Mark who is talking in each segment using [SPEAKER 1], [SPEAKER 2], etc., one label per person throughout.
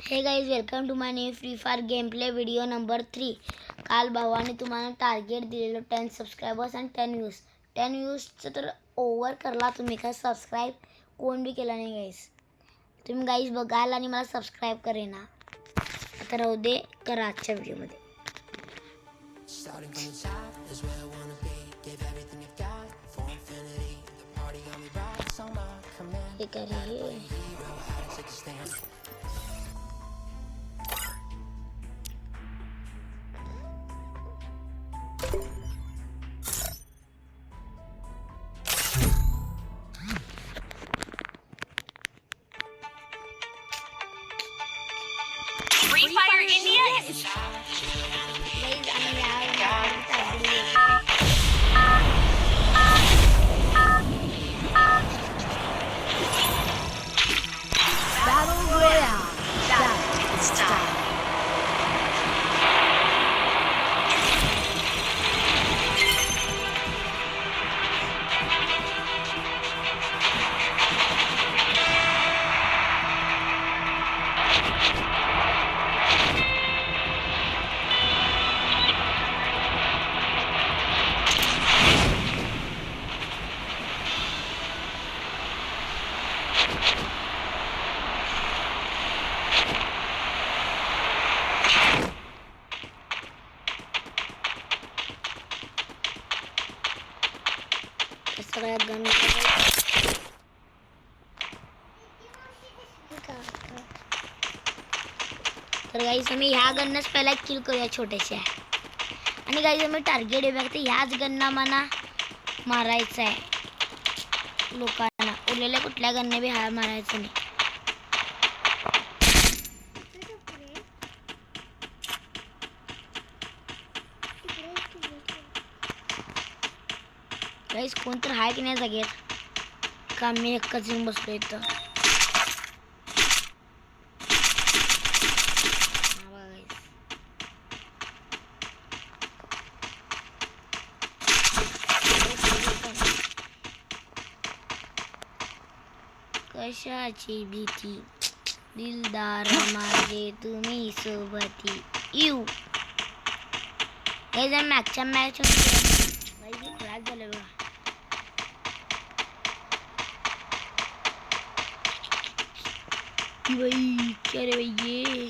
[SPEAKER 1] हे guys, welcome to my new Free Fire game play video number 3. काल भावाने तुम्हाला टार्गेट दिलेलं 10 सबस्क्रायबर्स आणि 10 व्ह्यूज. 10 व्ह्यूजचं तर ओव्हर करला तुम्ही. काय सबस्क्राईब कोण बी केला नाही गाईस. तुम्ही गाईस बघाल आणि मला सबस्क्राईब करेना. आता राहू दे, करा आजच्या व्हिडिओमध्ये. हे करे
[SPEAKER 2] Free Fire India is
[SPEAKER 1] Battle Royale. It's time. सगळ्यात गन तर गाईस आम्ही ह्या गन्नच पहिला किल करूया छोट्याशा. आणि गाईस आम्ही टार्गेट आहे बघते ह्याच गन्ना मला मारायचं आहे लोकांना. उरलेल्या कुठल्या गन्ने बी हा मारायचं नाही. गाईस कोण तर आहे की नाही जागेत का मी एकच येऊन बसलो इथं. कशाची भीती दिलदार माझे तुम्ही सोबती यू. हे जर मॅचच्या मॅच क्रॅश झालं बघा. बाई क्या रे भाई ये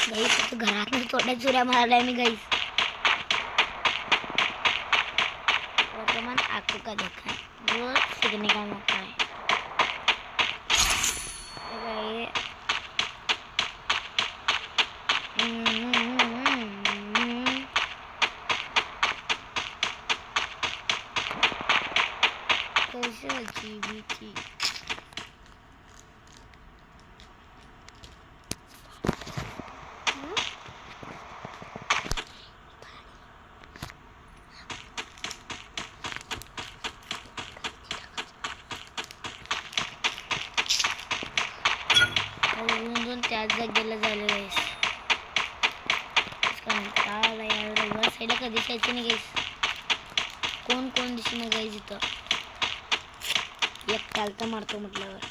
[SPEAKER 1] गाइस घरात थोड्या चुऱ्या मारलाय मी गाइस. वर्तमान आंखों का देखा है वो सीखने का मौका है. कशाची भीती त्याच जागेला झालं गाईस. कंटाळा यार. रविवार साईडला कधी जायचं नाही गाईस. कोण कोण दिसत नाही गाईस इथं. एकट्याला तर मारतो म्हटल्यावर.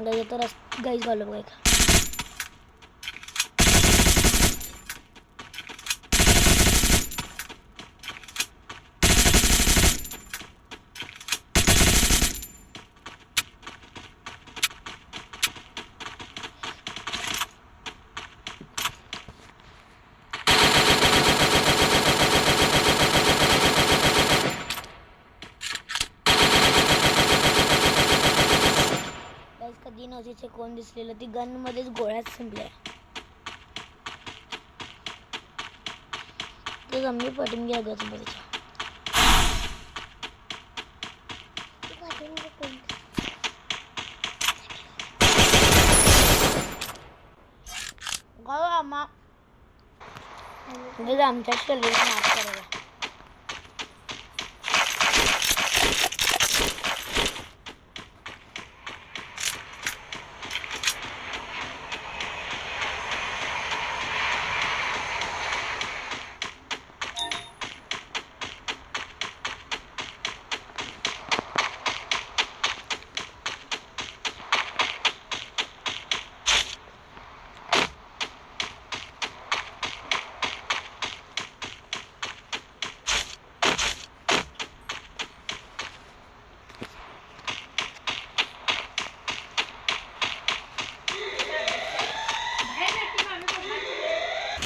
[SPEAKER 1] गाइस तो गाइस घालो बघा. कधी नव्हतीचे कोण दिसलेलं. ती गन मध्येच गोळ्याच संपल्या. तर आम्ही पटून घ्या ग तुम्हाला आमच्या शरीर माफ करायला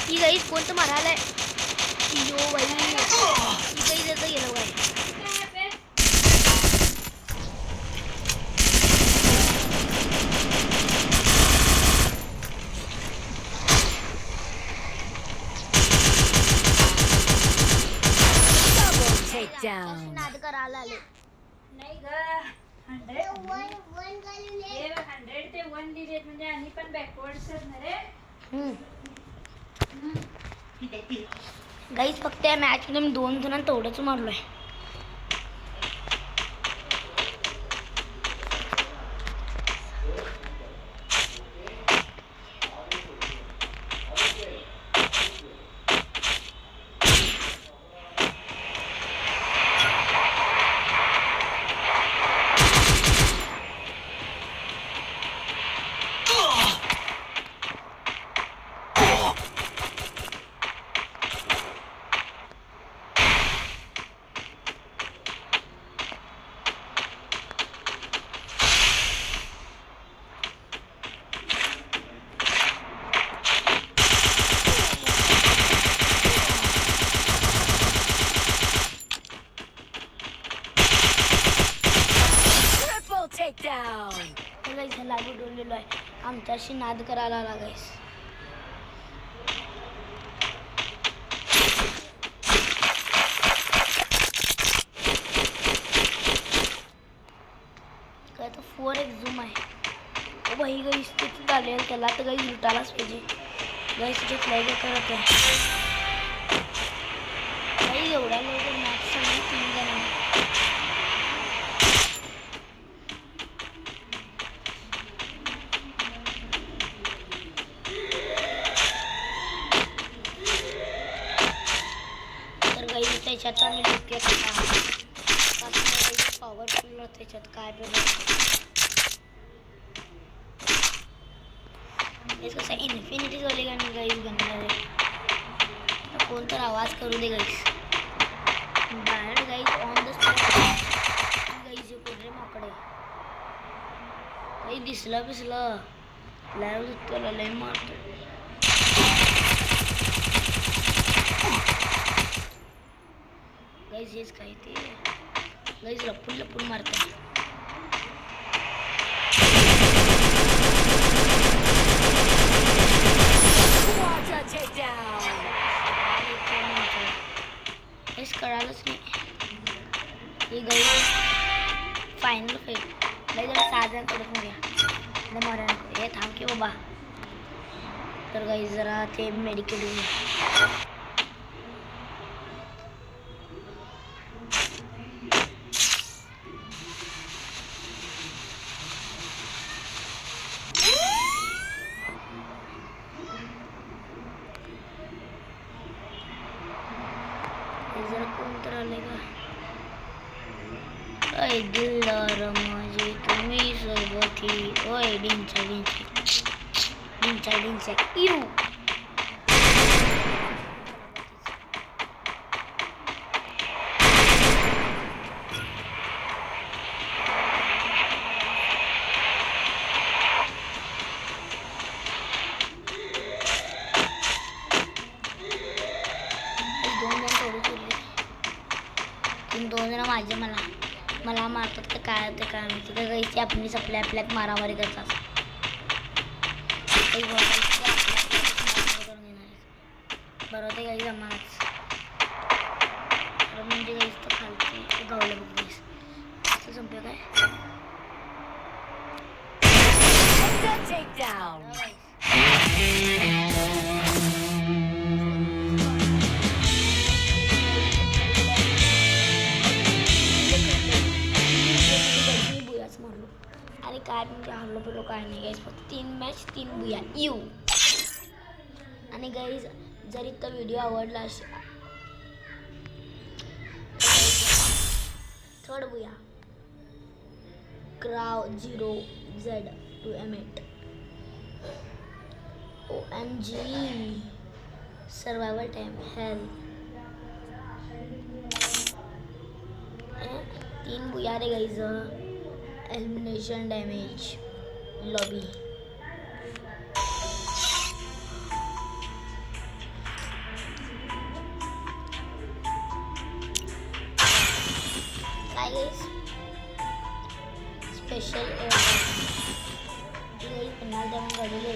[SPEAKER 1] ही गाईस कोणतं मारायला यो बाई ही गाई जसं गेलं बाई नाद करायला आले
[SPEAKER 3] नाही ग 100 ते 1 लिहिलेत म्हणजे आणि पण बॅकवर्ड्स ना रे.
[SPEAKER 1] गाईस फक्त या मॅच मध्ये मी 2 जणांना तेवढंच मारलोय लागू डोललेलो आहे आमच्याशी नाद करायला लागायस काय तर 4x झूम आहे ओ बाई गाईस तिथे चालेल त्याला तर गाईस लुटायलाच पाहिजे गाईस तिथे फ्लाय करत आहे गाईस एवढ्या लवकर मॅच सगळी 3 जण त्याच्यात आम्ही लुके पॉवरफुल त्याच्यात काय कसं इन्फिनिटी झाली गाणी गाईस गणणार आहे कोणतर आवाज करू दे गाईस बाहेर गाईस ऑन द स्पॉट गाईस कोणरे माकडे काही दिसलं बिसलं लाईव्ह त्याला लई मारतो गाईस हेच काय ते गाईस लपून मारतात हेच कळालंच नाही ही गाईस फायनल फेल गाईस जरा 6 जण कडक मारूया मारा हे थांब की बाबा तर गाईस जरा ते मेडिकेट घेऊया जरा कोणतर आले का ऐ दिलदार माझे तुम्ही सोबती ओय डिंचा इरू दोन जण माझे मला मारतात का काय होते काय माहिती का गाईची आपलीच आपल्यात मारामारी करतात बरोबर ते गाई जमानाच गाईज 3 बुया यू. आणि गाईज जर इथं व्हिडिओ आवडला असेल third बुया क्राव 0Z2M8. OMG survival time हेल 3 बुया रे गाईज. Elimination damage lobby. काय गाईज स्पेशल पन्नास डायमंड काढलेले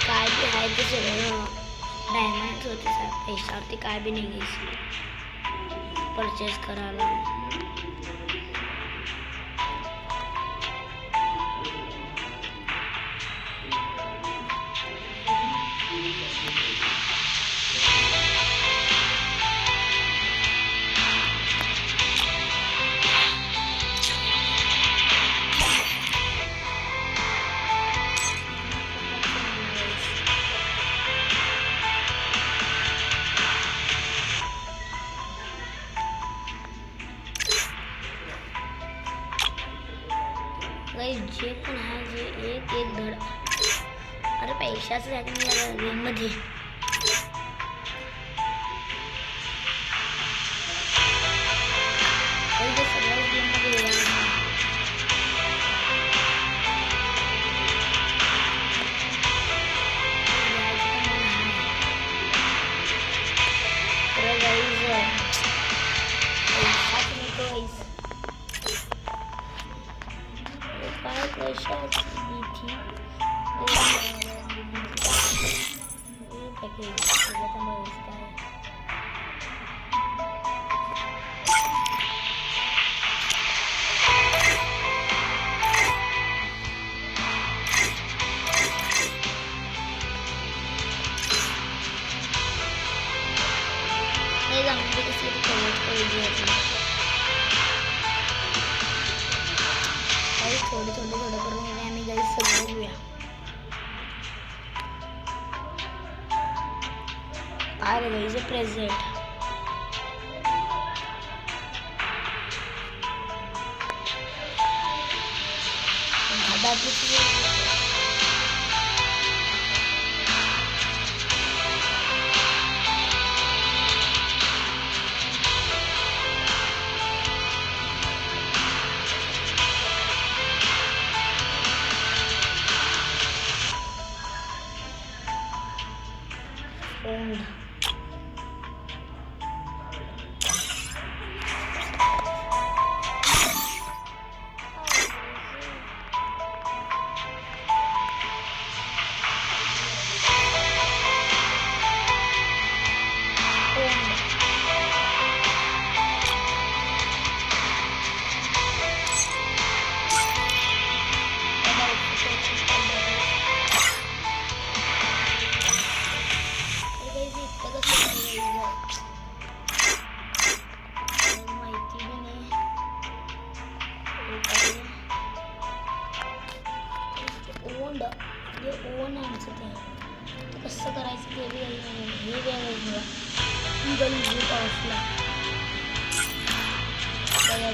[SPEAKER 1] काय बी आहे ते सगळं डायमंड होते सर. पैशावरती काय बी नाही घ्यायचं परचेस करायला. जे पण आहे जे एक एक धड. अरे पैशाचं आहे या गेममध्ये. सगळ्याच गेममध्ये थोडे करून आम्ही गाईज सगळं घेऊया. अरे गाईज प्रेझेंट ओंड हे ओन आहे आमचं ते कसं करायचं ते बी हे बी आहे मला इगल ग्रुप ऑफला काय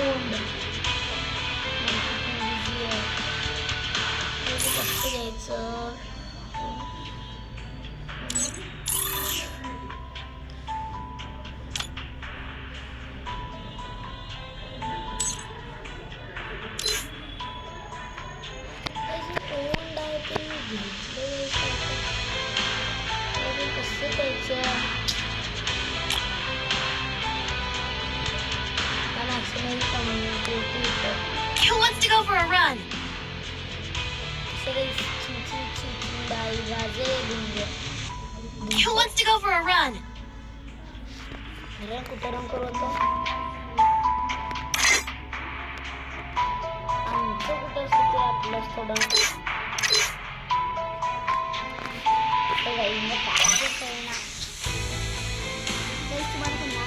[SPEAKER 1] ओंड कसं घ्यायचं
[SPEAKER 2] Who wants to go for a run? Who wants to go for a run?
[SPEAKER 1] कुठं रंग करू होतो आमचं कुठं असतं ते आपलंच थोडं काय तुम्हाला पुन्हा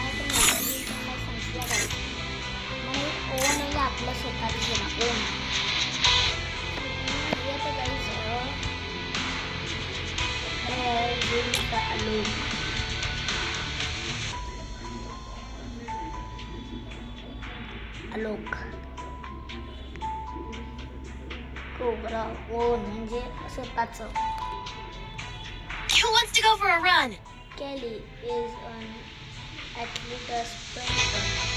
[SPEAKER 1] ओन आहे आपलं स्वतःच ना ओन आता आलोक कोबरा ओन म्हणजे स्वतःच
[SPEAKER 2] Who wants to go for a run?
[SPEAKER 1] Kelly is an athlete sprinter.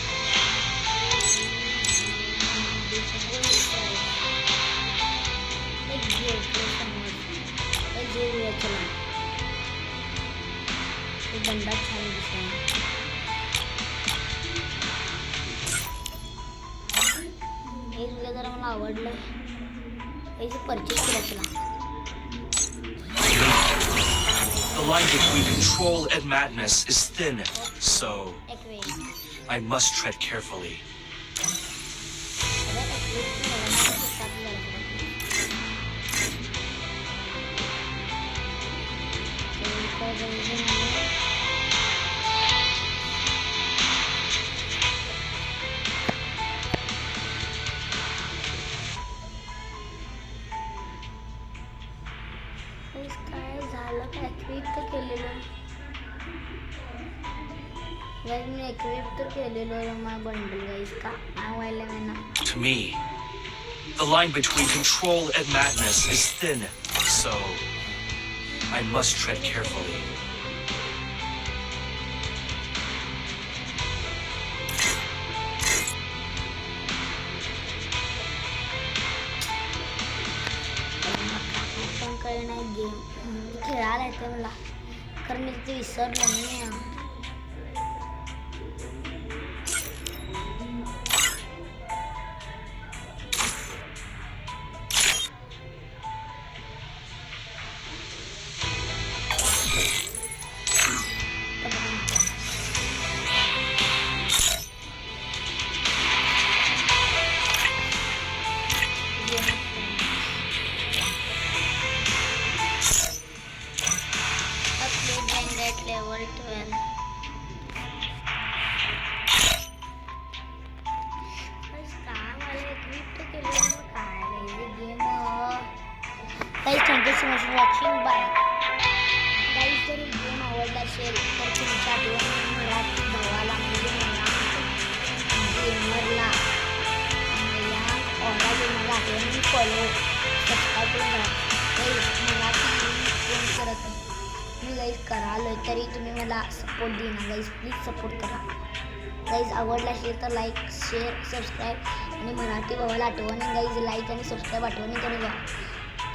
[SPEAKER 1] बंदा छान दिसला हे तुला जरा मला आवडलं याची परचेस केला तुला
[SPEAKER 4] The line between control and madness is thin, so I must tread carefully.
[SPEAKER 1] काय झालं काय एक्विप तर केलेलं गाइस मी एक्विप तर केलेलं माझा बंडल गाइस का नाव व्हायला मी ना
[SPEAKER 4] To me, the line between control and madness is thin, so I must tread carefully.
[SPEAKER 1] पण काही नाही गेम खेळायला येते मला कारण मी ते विसरलो नाही level 12 Guys, thank you so much for watching. Bye. Guys, जर गेम आवडला असेल तर तुमच्या आठवणी मराठी भावाला म्हणजे गेमरला या ऑर्डर गेमरला आठवणी फॉलो सबस्क्राईब करून करा. मराठी फोन करत मी गाईज करालोय तरी तुम्ही मला सपोर्ट देणार गाईज प्लीज सपोर्ट करा. गाईज आवडला असेल तर लाईक शेअर सबस्क्राईब आणि मराठी भावाला आठवणी गाईज लाईक आणि सबस्क्राईब आठवणी करून द्या.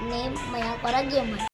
[SPEAKER 1] नेम मया करा गेमर.